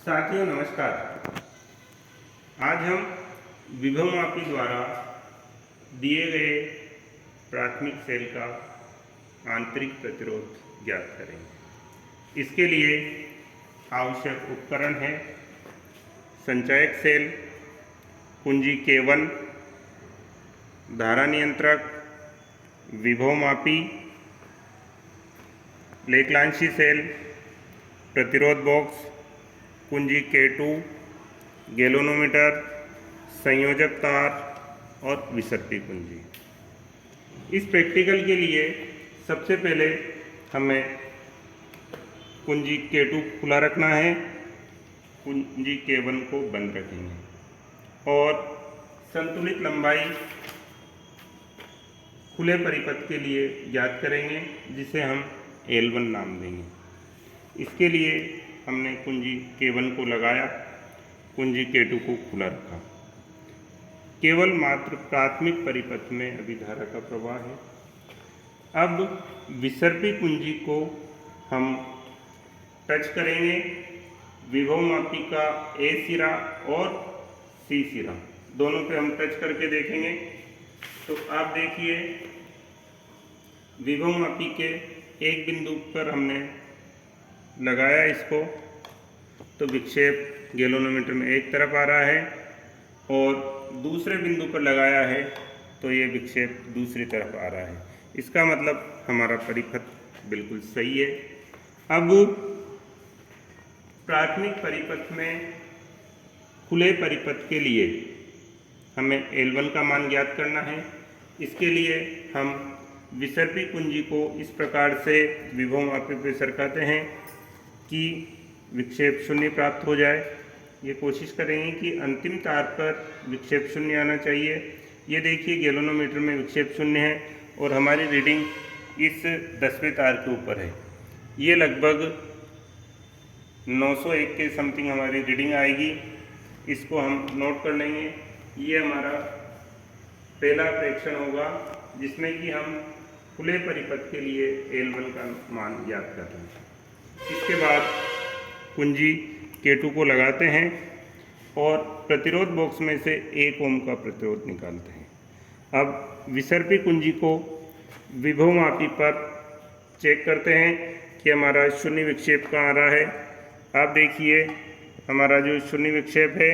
साथियों नमस्कार। आज हम विभवमापी द्वारा दिए गए प्राथमिक सेल का आंतरिक प्रतिरोध ज्ञात करेंगे। इसके लिए आवश्यक उपकरण है संचायक सेल, कुंजी K1, धारा नियंत्रक, विभवमापी, लेक्लांशी सेल, प्रतिरोध बॉक्स, कुंजी K2, गैल्वेनोमीटर, संयोजक तार और विसर्पी कुंजी। इस प्रैक्टिकल के लिए सबसे पहले हमें कुंजी K2 खुला रखना है, कुंजी K1 को बंद रखेंगे और संतुलित लंबाई खुले परिपथ के लिए ज्ञात करेंगे, जिसे हम L1 नाम देंगे। इसके लिए हमने कुंजी K1 को लगाया, कुंजी K2 को खुला रखा। केवल मात्र प्राथमिक परिपथ में अभी धारा का प्रवाह है। अब विसर्पी कुंजी को हम टच करेंगे, विभवमापी का A सिरा और C सिरा दोनों पे हम टच करके देखेंगे। तो आप देखिए, विभवमापी के एक बिंदु पर हमने लगाया इसको, तो विक्षेप गैल्वेनोमीटर में एक तरफ आ रहा है, और दूसरे बिंदु पर लगाया है तो ये विक्षेप दूसरी तरफ आ रहा है। इसका मतलब हमारा परिपथ बिल्कुल सही है। अब प्राथमिक परिपथ में खुले परिपथ के लिए हमें L1 का मान ज्ञात करना है। इसके लिए हम विसर्पी कुंजी को इस प्रकार से विभवमापी पे सरकाते हैं कि विक्षेप शून्य प्राप्त हो जाए। ये कोशिश करेंगे कि अंतिम तार पर विक्षेप शून्य आना चाहिए। ये देखिए, गैल्वेनोमीटर में विक्षेप शून्य है और हमारी रीडिंग इस 10वें तार के ऊपर है। ये लगभग 901 के समथिंग हमारी रीडिंग आएगी। इसको हम नोट कर लेंगे। ये हमारा पहला प्रेक्षण होगा, जिसमें कि हम खुले परिपथ के लिए L1 का मान ज्ञात कर रहे हैं। इसके बाद कुंजी K2 को लगाते हैं और प्रतिरोध बॉक्स में से 1 ओम का प्रतिरोध निकालते हैं। अब विसर्पी कुंजी को विभवमापी पर चेक करते हैं कि हमारा शून्य विक्षेप कहाँ आ रहा है। आप देखिए, हमारा जो शून्य विक्षेप है,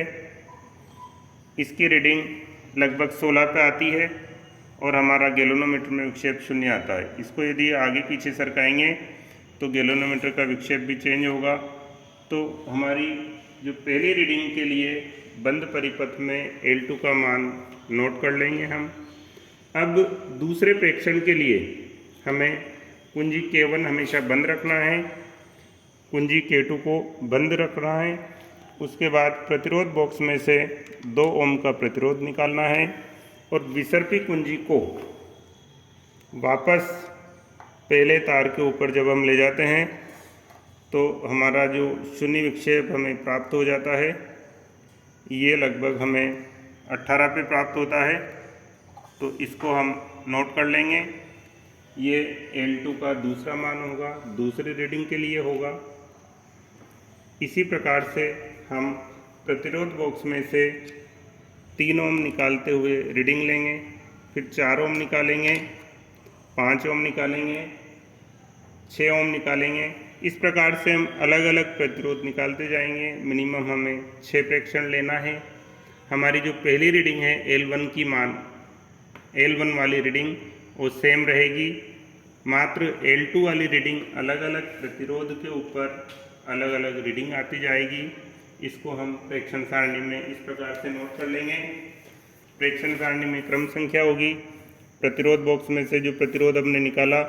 इसकी रीडिंग लगभग 16 पे आती है और हमारा गैल्वेनोमीटर में विक्षेप शून्य आता है। इसको यदि आगे पीछे सरकाएंगे तो गैल्वेनोमीटर का विक्षेप भी चेंज होगा। तो हमारी जो पहली रीडिंग के लिए बंद परिपथ में L2 का मान नोट कर लेंगे हम। अब दूसरे प्रेक्षण के लिए हमें कुंजी K1 हमेशा बंद रखना है, कुंजी K2 को बंद रखना है। उसके बाद प्रतिरोध बॉक्स में से 2 ओम का प्रतिरोध निकालना है और विसर्पी कुंजी को वापस पहले तार के ऊपर जब हम ले जाते हैं तो हमारा जो शून्य विक्षेप हमें प्राप्त हो जाता है, ये लगभग हमें 18 पे प्राप्त होता है। तो इसको हम नोट कर लेंगे। ये L2 का दूसरा मान होगा, दूसरी रीडिंग के लिए होगा। इसी प्रकार से हम प्रतिरोध बॉक्स में से 3 ओम निकालते हुए रीडिंग लेंगे, फिर 4 ओम निकालेंगे, 5 ओम निकालेंगे, 6 ओम निकालेंगे। इस प्रकार से हम अलग अलग प्रतिरोध निकालते जाएंगे। मिनिमम हमें 6 प्रेक्षण लेना है। हमारी जो पहली रीडिंग है L1 की मान, L1 वाली रीडिंग वो सेम रहेगी, मात्र L2 वाली रीडिंग अलग अलग प्रतिरोध के ऊपर अलग अलग रीडिंग आती जाएगी। इसको हम प्रेक्षण सारणी में इस प्रकार से नोट कर लेंगे। प्रेक्षण सारणी में क्रम संख्या होगी, प्रतिरोध बॉक्स में से जो प्रतिरोध हमने निकाला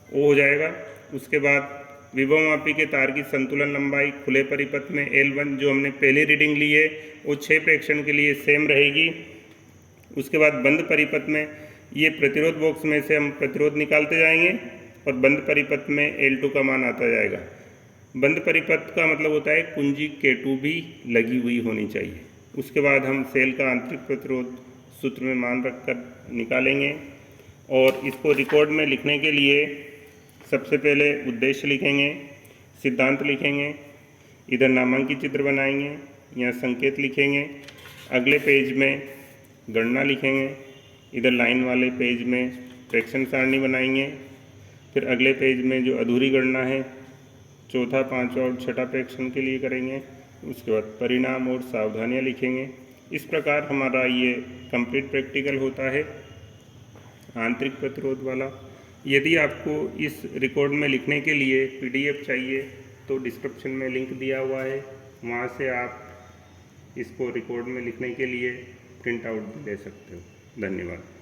वो हो जाएगा। उसके बाद विभवमापी के तार की संतुलन लंबाई खुले परिपथ में L1 जो हमने पहली रीडिंग ली है वो 6 प्रेक्षण के लिए सेम रहेगी। उसके बाद बंद परिपथ में ये प्रतिरोध बॉक्स में से हम प्रतिरोध निकालते जाएंगे और बंद परिपथ में L2 का मान आता जाएगा। बंद परिपथ का मतलब होता है कुंजी K2 भी लगी हुई होनी चाहिए। उसके बाद हम सेल का आंतरिक प्रतिरोध सूत्र में मान रखकर निकालेंगे और इसको रिकॉर्ड में लिखने के लिए सबसे पहले उद्देश्य लिखेंगे, सिद्धांत लिखेंगे। इधर नामांकित चित्र बनाएंगे, यहाँ संकेत लिखेंगे, अगले पेज में गणना लिखेंगे, इधर लाइन वाले पेज में फ्रैक्शन सारणी बनाएंगे, फिर अगले पेज में जो अधूरी गणना है चौथा, पांचवा और छठा फ्रैक्शन के लिए करेंगे। उसके बाद परिणाम और सावधानियाँ लिखेंगे। इस प्रकार हमारा ये कंप्लीट प्रैक्टिकल होता है आंतरिक प्रतिरोध वाला। यदि आपको इस रिकॉर्ड में लिखने के लिए PDF चाहिए तो डिस्क्रिप्शन में लिंक दिया हुआ है, वहाँ से आप इसको रिकॉर्ड में लिखने के लिए प्रिंट आउट भी ले सकते हो। धन्यवाद।